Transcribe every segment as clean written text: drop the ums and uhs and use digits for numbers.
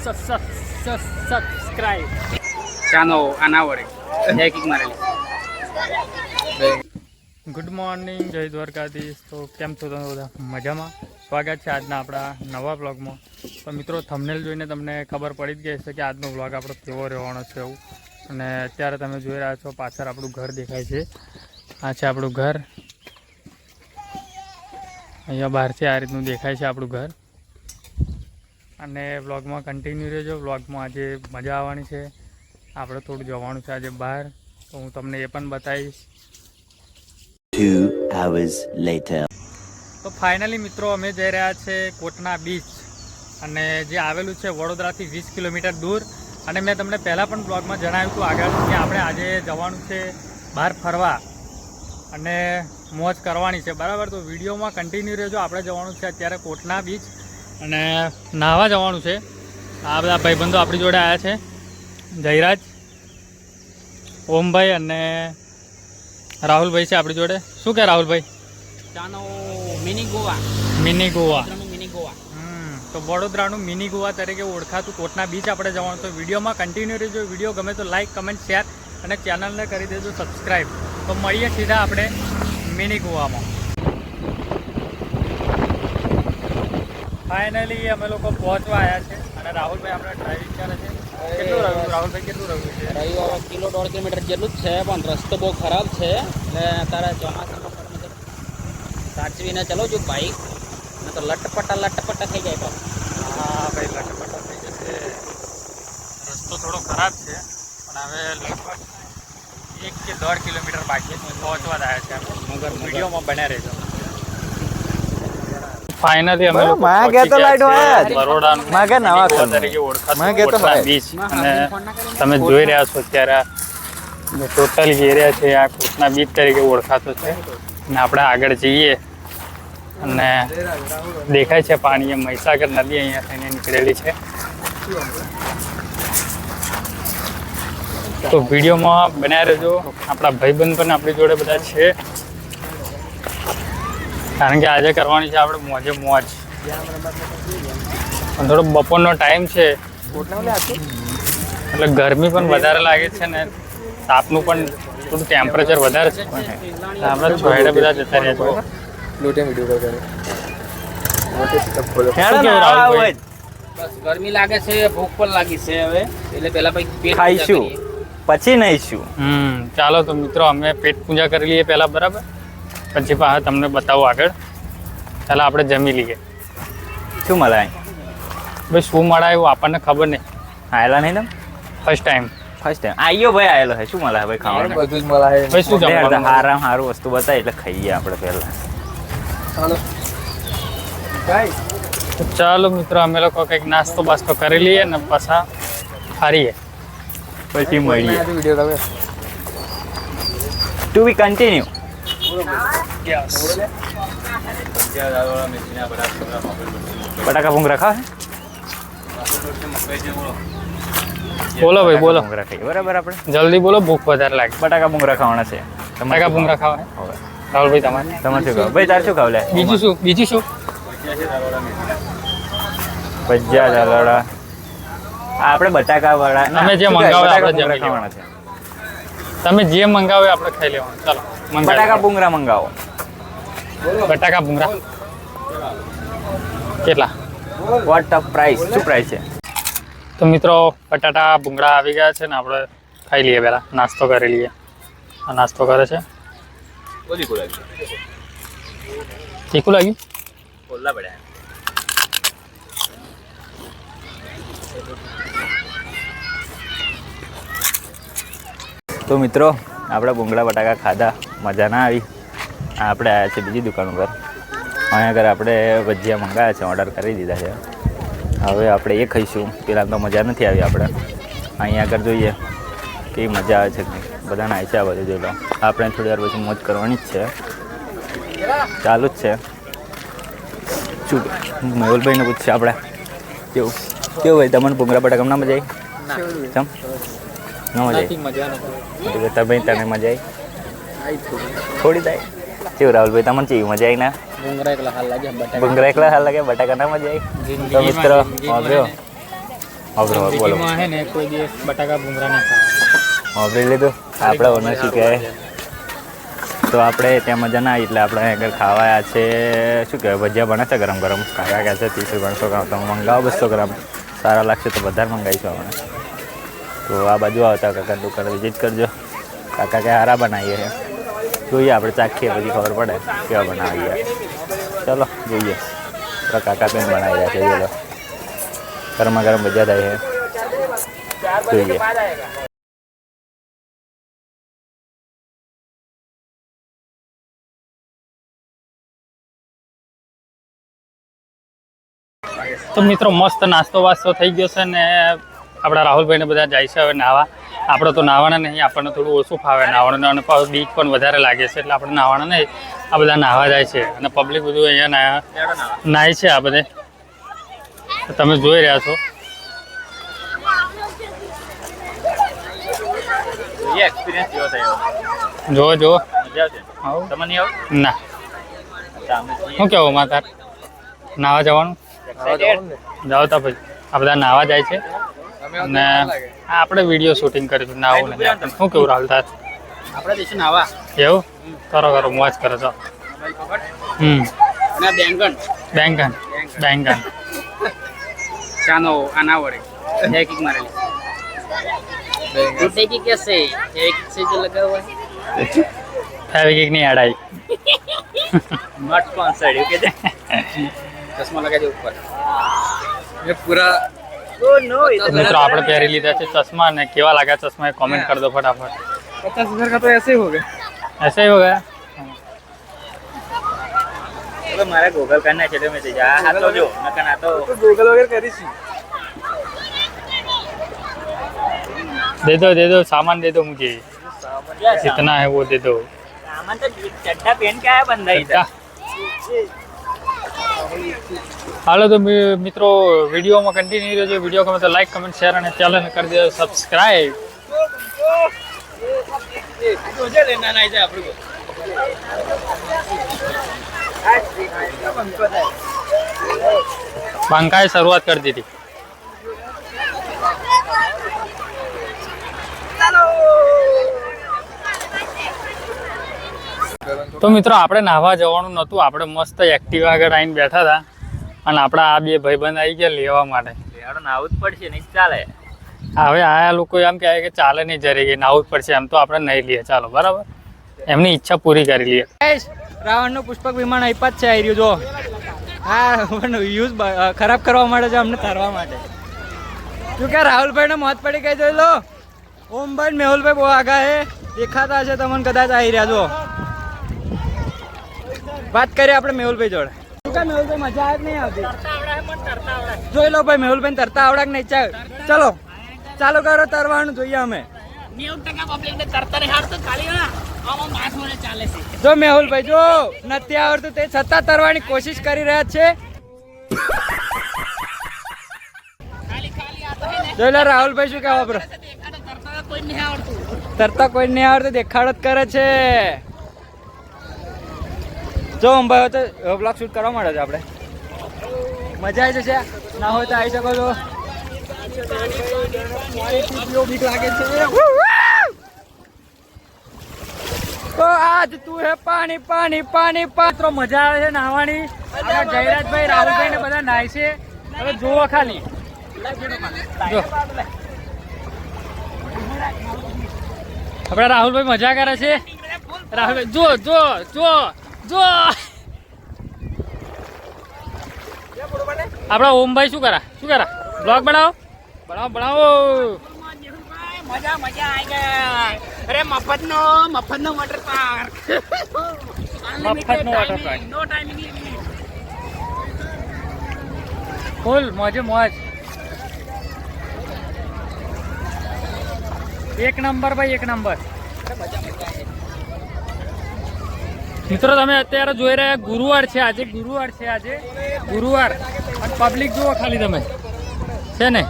Subscribe ચાનો આનાવરે જય kick મારેલી good morning જય દ્વારકાધીશ. તો કેમ છો તમે બધા? મજામાં. સ્વાગત છે આજના આપણા નવા બ્લોગમાં. તો મિત્રો થંબનેલ જોઈને તમને ખબર પડી જ ગઈ હશે કે આજનો બ્લોગ આપણો કેવો રહેવાનો છે એવું. અને અત્યારે તમે જોઈ રહ્યા છો પાછળ આપણું ઘર દેખાય છે. આ છે આપણું ઘર. અહીંયા બહારથી આ રીતનું દેખાય છે આપણું ઘર. અને વ્લોગમાં કન્ટિન્યુ રહેજો. વ્લોગમાં આજે મજા આવવાની છે. આપણે થોડું જવાનું છે આજે બહાર, તો હું તમને એ પણ બતાવીશ. 2 hours later. તો ફાઇનલી મિત્રો અમે જઈ રહ્યા છે કોટના બીચ, અને જે આવેલું છે વડોદરાથી 20 કિલોમીટર દૂર. અને મેં તમને પહેલાં પણ બ્લોગમાં જણાવ્યું હતું આગળ કે આપણે આજે જવાનું છે બહાર ફરવા અને મોજ કરવાની છે, બરાબર. તો વિડીયોમાં કન્ટિન્યુ રહેજો. આપણે જવાનું છે અત્યારે કોટના બીચ અને નાહવા જવાનું છે. આ બધા ભાઈબંધો આપણી જોડે આવ્યા છે, જયરાજ, ઓમભાઈ અને રાહુલભાઈ છે આપણી જોડે. શું કહે રાહુલભાઈ? ચાનો mini Goa. Mini Goa. Mini Goa. તો વડોદરાનું મિની ગોવા તરીકે ઓળખાતું કોટના બીચ આપણે જવાનું. તો વિડીયોમાં કન્ટિન્યુ રહેજો. વિડીયો ગમે તો લાઇક, કમેન્ટ, શેર અને ચેનલને કરી દેજો સબસ્ક્રાઈબ. તો મળીએ સીધા આપણે મિની ગોવામાં. ફાઇનલી અમે લોકો પહોંચવા આવ્યા છે અને રાહુલભાઈ આપણે ડ્રાઇવિંગ કરે છે. કેટલું રહ્યું રાહુલભાઈ? કેટલું રહ્યું છે? રહ્યું 1.5 કિલોમીટર જેટલું જ છે, પણ રસ્તો બહુ ખરાબ છે. એટલે અત્યારે ચોમાસામાં સાચવીને ચલો છું બાઈક, ને તો લટપટા થઈ જાય. તો હા ભાઈ, લટપટા થઈ જશે. રસ્તો થોડો ખરાબ છે, પણ હવે લગભગ 1 કે 1.5 કિલોમીટર બાકી પહોંચવા જ આવ્યા છે. મગર વિડીયોમાં બન્યા રહેજો. ફાઇનલી અમે લોકો બરોડાનું તરીકે ઓળખાતું બીચ, અને તમે જોઈ રહ્યા છો અત્યારે ટોટલ એરિયા છે આ કોટના બીચ તરીકે ઓળખાતો છે. અને આપણે આગળ જઈએ અને દેખાય છે પાણી, એ મહીસાગર નદી અહીંયા થઈને નીકળેલી છે. તો વિડીયોમાં બન્યા રહેજો. આપણા ભાઈબંધ પણ આપણી જોડે બધા છે, કારણ કે આજે કરવાની છે આપણે મોજે મોજ. થોડો બપોરનો ટાઈમ છે એટલે ગરમી પણ વધારે લાગે છે ને તાપનું પણ થોડું ટેમ્પરેચર વધારે છે. આપણે છોડે બધા જતા રહ્યા છો. બસ ગરમી લાગે છે, ભૂખ પણ લાગી છે હવે, એટલે પહેલા પેટ ખાઈશું પછી નહીશું. ચાલો તો મિત્રો અમે પેટ પૂજા કરી લઈએ પહેલાં, બરાબર. પછી પાછા તમને બતાવું આગળ. ચાલો આપણે જમી લઈએ. શું મલાય ભાઈ? શું મળાય એવું આપણને ખબર નહીં. આયેલા નહીં ને? ફર્સ્ટ ટાઈમ આયો ભાઈ, આયેલો હે. શું મલાય ભાઈ? ખાવાનું બધું જ મળાય. ભાઈ શું જમવાનું? સારું વસ્તુ બતાય એટલે ખાઈએ આપણે પહેલા. ચાલો મિત્રો અમે લોકો કંઈક નાસ્તો બાસ્તો કરી લઈએ ને પાછા ફરીએ, પછી મળીએ. ટુ બી કન્ટિન્યુ. બટાકા ભૂંગરા ખાવે? બોલો ભાઈ, બોલો. ભૂંગરા ખાઈએ બરાબર. આપણે જલ્દી બોલો, ભૂખ વધારે લાગે. બટાકા ભૂંગરા ખાવાના છે. બટાકા ભૂંગરા ખાવા. રાહુલભાઈ તમારે શું ખાવ ભાઈ? તારે શું ખાવ? લે બીજું શું? બીજું શું? ભજીયા ઝાલોડા. આપણે બટાકા વાળા તમે જે મંગાવો આપણે જમી ખાવાના છે. તમે જે મંગાવો એ આપણે ખાઈ લેવાનું. ચાલો બટાકા ભૂંગરા મંગાવો. બટાકા ભૂંગરા કેટલા? Vote price? શું પ્રાઇસ છે? તો મિત્રો બટાટા ભૂંગળા આવી ગયા છે ને આપણે ખાઈ લઈએ, પહેલાં નાસ્તો કરી લઈએ. આ નાસ્તો કરે છે. તીખું લાગ્યું? તો મિત્રો આપણે ભૂંગળા બટાકા ખાધા, મજા ના આવી. આપણે આવ્યા છે બીજી દુકાન ઉપર. અહીંયા આગળ આપણે ભજીયા મંગાવ્યા છે, ઓર્ડર કરી દીધા છે. હવે આપણે એ ખાઈશું. પેલા તો મજા નથી આવી. આપણે અહીંયા આગળ જોઈએ કેવી મજા આવે છે. બધાને આવી છે આ બધું જોઈ લો. આપણે થોડી વાર પછી મોજ કરવાની જ છે, ચાલુ જ છે. શું મેહુલભાઈને પૂછશે આપણે કેવું ભાઈ? તમને ભૂંગળા બટાકા ના મજા આવી? ચમ ના મજા આવી? ભાઈ તને મજા આવી? થોડી થાય. કેવું રાહુલભાઈ, તમને કેવી મજા આવી? ના ભૂંગરા એકલા હાલ લાગે, બટાકા ના મજા આવી? તો મિત્રો બોલો બીજીમાં હે ને કોઈ દિવસ બટાકા ભૂંગળા ના ખાવા. વાપરી લીધું આપણે ઓનર શું કહે તો આપણે ત્યાં મજા ના આવી એટલે આપણે આગળ ખાવા આવ્યા છે શું કહેવાય ભજીયા બને છે ગરમ ગરમ કાકા કહે છે 30 રૂપિયા 100 ગ્રામ તમે મંગાવો 200 ગ્રામ સારા લાગશે તો વધારે મંગાવીશું આપણે તો આ બાજુ આવતા કાકાની દુકાન વિઝિટ કરજો કાકા કે હારા બનાવીએ છે જોઈએ આપણે ચાખીએ પછી ખબર પડે કેવા બનાવીએ ચલો જોઈએ આપણા કાકા પેન બનાવી રહ્યા છે ચલો ગરમા ગરમ ભજીયા થાય છે જોઈએ તો મિત્રો મસ્ત નાસ્તો વાસ્તો થઈ ગયો છે ને આપણા રાહુલભાઈને બધા જાય છે હવે નાહવા. આપણે તો નાહવાના નહીં, આપણને થોડું ઓછું ફાવે નાહવાનું અને બીક પણ વધારે લાગે છે એટલે આપણે નાહવાના નહીં. આ બધા નાહવા જાય છે અને પબ્લિક બધું અહીંયા નાય છે આ બધે તમે જોઈ રહ્યા છો. એક્સપિરિયન્સ કેવો થયો જો મજા આવશે તમને નહીં આવ ના શું કેવું માતાર નાહવા જવાનું જાઓ તા ભાઈ આ બધા નાહવા જાય છે અને આપણે વિડીયો શૂટિંગ કરીશું નાવું નહીં આપણે શું કેવું રાહુલ તાર આપણે જઈશું નાવા. એવું કરો મોજ કરો છો. અને બેંગન બેંગન ચાનો આના વડે एक एक मारेली टूटे की कैसे एक से जो लगा हुआ है फेविक्विक नहीं अड़ाई नॉट स्पॉन्सर्ड ओके चश्मा लगा दे ऊपर ये पूरा ओ नो तो मित्रों आपने પહેરી લીધા છે चश्मा ने કેવા લાગ્યા चश्मा कमेंट कर दो फटाफट 50,000 का तो ऐसे ही हो गया ऐसे ही हो गया. तो मारा गूगल करना चलो मैं जा हाथ तो जो नकन आ तो गूगल वगैरह करी सी दे दो सामान दे दो मुझे जितना है वो दे दो. सामान तो चड्डा पहन के आया बंदा इधर હાલો તો મિત્રો વિડીયોમાં કન્ટિન્યુ રહેજો. વિડીયો ગમે તો લાઈક કમેન્ટ શેર અને ચેનલને કરી દેજો સબસ્ક્રાઇબ. मुझे लेना नहीं था आपको બંકાએ શરૂઆત કરી દીધી. તો મિત્રો આપણે નાહવા જવાનું નહોતું, આપણે મસ્ત એક્ટિવા આગળ આવીને બેઠા હતા અને આપણા આ બે ભાઈબંધ આવી ગયા લેવા માટે. નાવું જ પડશે નહીં ચાલે. હવે આ લોકો એમ કહે કે ચાલે નહીં જરી ગઈ નાવું જ પડશે એમ તો આપણે નહીં લઈએ ચાલો બરાબર એમની ઈચ્છા પૂરી કરી લઈએ. રાવણનું પુષ્પક વિમાન આપ્યા જ છે આવી રહ્યું જો હા યુઝ ખરાબ કરવા માટે છે અમને તરવા માટે. શું કે રાહુલભાઈને મોત પડી ગઈ જોઈ લો. ઓમભાઈ મેહુલભાઈ બહુ આગા હે દેખાતા હશે તમને કદાચ આવી રહ્યા જો. વાત કરીએ આપણે મેહુલભાઈ જોડે. શું કે મેહુલભાઈ મજા આવે નહીં આવતી જોઈ લો ભાઈ મેહુલભાઈ તરતા આવડા કે નહીં ચલો ચાલો કરો તરવાનું જોઈએ અમે. 90% પબ્લિક ને તરતા નહીં આવડતું ખાલી આમાં માસ મને ચાલે છે. જો મેહુલભાઈ જો નથી આવડતું તે છતાં તરવાની કોશિશ કરી રહ્યા છે. જોઈ લો રાહુલભાઈ શું કહેવા બ્રો તરતા કોઈ નહીં આવડતું. તરતા કોઈ નહીં આવડતું દેખાડો જ કરે છે. જો અંબાઈ તો બ્લોગ શૂટ કરવા માંડે છે આપણે મજા આવી જશે. ના હોય તો આવી શકો છો. બીક લાગે છે તો આજ તું હે પાણી પાણી પાણી પાત્રો મજા આવે છે નાહવાની. જયરાજભાઈ રાહુલભાઈ ને બધા નાય છે. હવે જોવો ખાલી જો આપડા રાહુલભાઈ મજા કરે છે. રાહુલભાઈ જો જો જો જો આપડા ઓમભાઈ શું કરા બ્લોગ બનાવો મજા આવી ગયા. અરે મફતનો વોટર પાર્ક મફતનો વોટર પાર્ક નો ટાઈમિંગ ફૂલ મોજે મોજ. એક નંબર ભાઈ એક નંબર. મિત્રો તમે અત્યારે જોઈ રહ્યા ગુરુવાર છે આજે ગુરુવાર અને પબ્લિક જુઓ ખાલી તમે છે ને.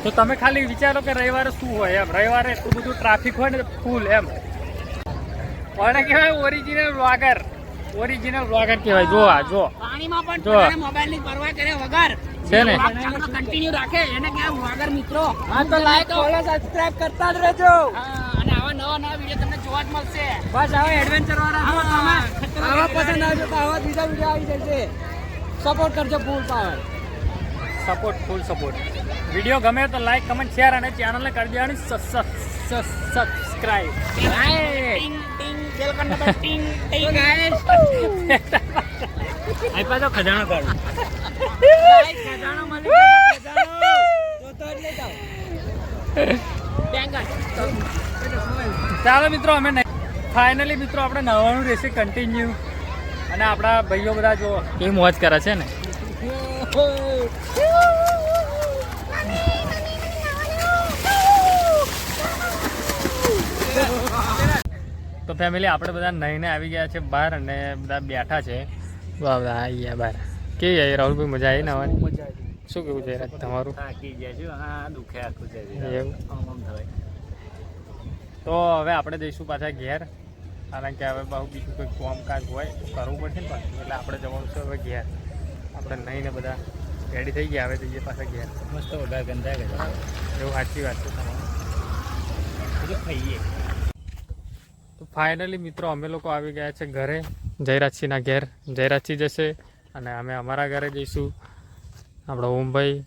તો તમે ખાલી વિચારો કે રવિવારે શું હોય એમ. રવિવારે એટલું બધું ટ્રાફિક હોય ને ફૂલ એમ. કોને કહેવાય ઓરિજિનલ વ્લોગર ઓરિજિનલ બ્લોગર કહેવાય. જો આ જો પાણીમાં પણ જો. પોતાના મોબાઈલની પરવા કરે વગર છે ને કન્ટિન્યુ રાખે એને કહેવાય બ્લોગર મિત્રો. હા તો લાઈક ફોલો સબસ્ક્રાઇબ કરતા જ રહેજો. હા, અને આવા નવા વિડીયો તમને જોવા જ મળશે. બસ આવા એડવેન્ચર વાળા જો તમે આવા પસંદ આવશે તો આવા બીજા વિડીયો આવી જશે. સપોર્ટ કરજો full power. Support, full support. Video ગમે તો લાઈક, કમેન્ટ, શેર અને ચેનલને કરી દેવાની સબસ્ક્રાઇબ. ટિંગ ટિંગ બેલ કરને પર ટિંગ ટિંગ. આપ્યા તો ખજાનો કર. ખજાનો મળી ગયો તો ખજાનો. તો જ લઈ જાઓ. બેંગન. ચાલો મિત્રો, અમે ફાઇનલી મિત્રો આપણે નવાનું રહેશે કન્ટિન્યુ. અને આપણા ભાઈઓ બધા જો કેવી મોજ કરે છે ને. તો ફેમિલી આપણે બધા નહીને આવી ગયા છે બહાર અને બધા બેઠા છે. વાહ વાહ, આવી ગયા બહાર. કેવી આવી રાહુલભાઈ, મજા આવી નવાની? મજા આવી. શું કેવું છે તમારું? થાકી ગયા છો? હા, દુખે આખું છે. એવું? આમ થવાય. તો હવે આપણે જઈશું પાછા ઘેર, કારણ કે હવે બહુ બીજું કોઈ કામકાજ હોય કરવું પડશે ને પાછું, એટલે આપણે જવાનું છે હવે ઘેર. આપણે નહીં ને બધા રેડી થઈ ગયા, હવે જઈએ પાછા ઘેર. મસ્ત વગર ગંધા ગયા. એવું સાચી વાત છે તમારી. બધું ખાઈએ. તો ફાઇનલી મિત્રો અમે લોકો આવી ગયા છે ઘરે, જયરાજસિંહના ઘેર. જયરાજસિંહ જશે અને અમે અમારા ઘરે જઈશું, આપણો ઓમભાઈ.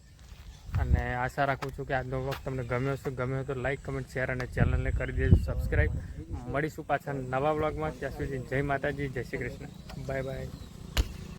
અને આશા રાખું છું કે આજનો વખત તમને ગમ્યો હશે. ગમ્યો હોય તો લાઈક, કમેન્ટ, શેર અને ચેનલને કરી દેજો સબસ્ક્રાઈબ. મળીશું પાછા નવા બ્લોગમાં. ત્યાં સુધી જય માતાજી, જય શ્રી કૃષ્ણ. Bye bye.